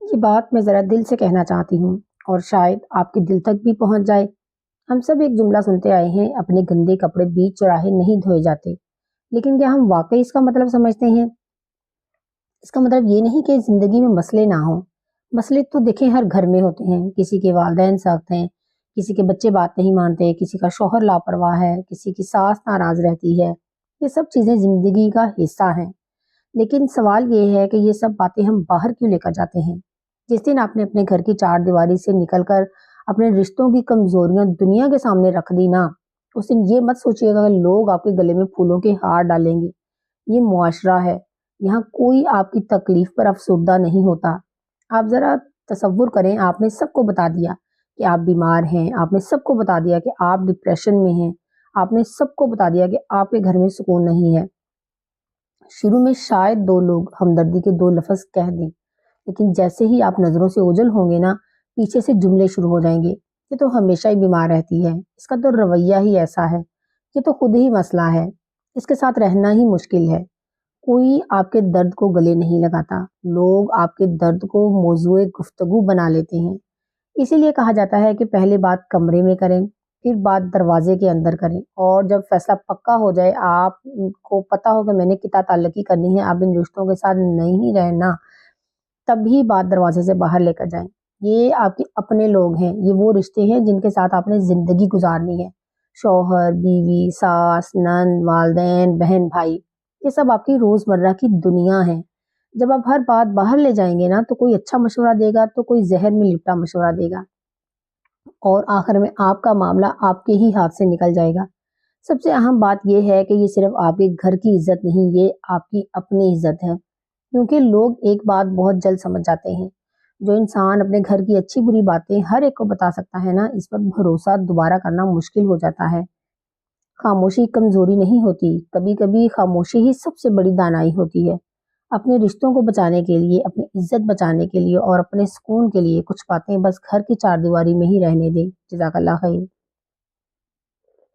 یہ بات میں ذرا دل سے کہنا چاہتی ہوں اور شاید آپ کے دل تک بھی پہنچ جائے۔ ہم سب ایک جملہ سنتے آئے ہیں، اپنے گندے کپڑے بیچ چوراہے نہیں دھوئے جاتے، لیکن کیا ہم واقعی اس کا مطلب سمجھتے ہیں؟ اس کا مطلب یہ نہیں کہ زندگی میں مسئلے نہ ہوں۔ مسئلے تو دیکھیں ہر گھر میں ہوتے ہیں، کسی کے والدین سخت ہیں، کسی کے بچے بات نہیں مانتے، کسی کا شوہر لاپرواہ ہے، کسی کی ساس ناراض رہتی ہے۔ یہ سب چیزیں زندگی کا حصہ ہیں، لیکن سوال یہ ہے کہ یہ سب باتیں ہم باہر کیوں لے کر جاتے ہیں؟ جس دن آپ نے اپنے گھر کی چار دیواری سے نکل کر اپنے رشتوں کی کمزوریاں دنیا کے سامنے رکھ دی نا، اس دن یہ مت سوچیے گا کہ لوگ آپ کے گلے میں پھولوں کے ہار ڈالیں گے۔ یہ معاشرہ ہے، یہاں کوئی آپ کی تکلیف پر افسردہ نہیں ہوتا۔ آپ ذرا تصور کریں، آپ نے سب کو بتا دیا کہ آپ بیمار ہیں، آپ نے سب کو بتا دیا کہ آپ ڈپریشن میں ہیں، آپ نے سب کو بتا دیا کہ آپ کے گھر میں سکون نہیں ہے۔ شروع میں شاید دو لوگ ہمدردی کے دو لفظ کہہ دیں، لیکن جیسے ہی آپ نظروں سے اوجھل ہوں گے نا، پیچھے سے جملے شروع ہو جائیں گے، یہ تو ہمیشہ ہی بیمار رہتی ہے، اس کا تو رویہ ہی ایسا ہے، یہ تو خود ہی مسئلہ ہے، اس کے ساتھ رہنا ہی مشکل ہے۔ کوئی آپ کے درد کو گلے نہیں لگاتا، لوگ آپ کے درد کو موضوع گفتگو بنا لیتے ہیں۔ اسی لیے کہا جاتا ہے کہ پہلے بات کمرے میں کریں، پھر بات دروازے کے اندر کریں، اور جب فیصلہ پکا ہو جائے، آپ کو پتا ہو کہ میں نے کتا تعلقی کرنی ہے، آپ ان رشتوں کے ساتھ نہیں رہنا، تب ہی بات دروازے سے باہر لے کر جائیں۔ یہ آپ کے اپنے لوگ ہیں، یہ وہ رشتے ہیں جن کے ساتھ آپ نے زندگی گزارنی ہے۔ شوہر، بیوی، ساس، نند، والدین، بہن، بھائی، یہ سب آپ کی روزمرہ کی دنیا ہے۔ جب آپ ہر بات باہر لے جائیں گے نا، تو کوئی اچھا مشورہ دے گا تو کوئی زہر میں لپٹا مشورہ دے گا، اور آخر میں آپ کا معاملہ آپ کے ہی ہاتھ سے نکل جائے گا۔ سب سے اہم بات یہ ہے کہ یہ صرف آپ کے گھر کی عزت نہیں، یہ آپ کی اپنی عزت ہے، کیونکہ لوگ ایک بات بہت جلد سمجھ جاتے ہیں، جو انسان اپنے گھر کی اچھی بری باتیں ہر ایک کو بتا سکتا ہے نا، اس پر بھروسہ دوبارہ کرنا مشکل ہو جاتا ہے۔ خاموشی کمزوری نہیں ہوتی، کبھی کبھی خاموشی ہی سب سے بڑی دانائی ہوتی ہے۔ اپنے رشتوں کو بچانے کے لیے، اپنی عزت بچانے کے لیے اور اپنے سکون کے لیے کچھ باتیں بس گھر کی چار دیواری میں ہی رہنے دیں۔ جزاک اللہ خیر۔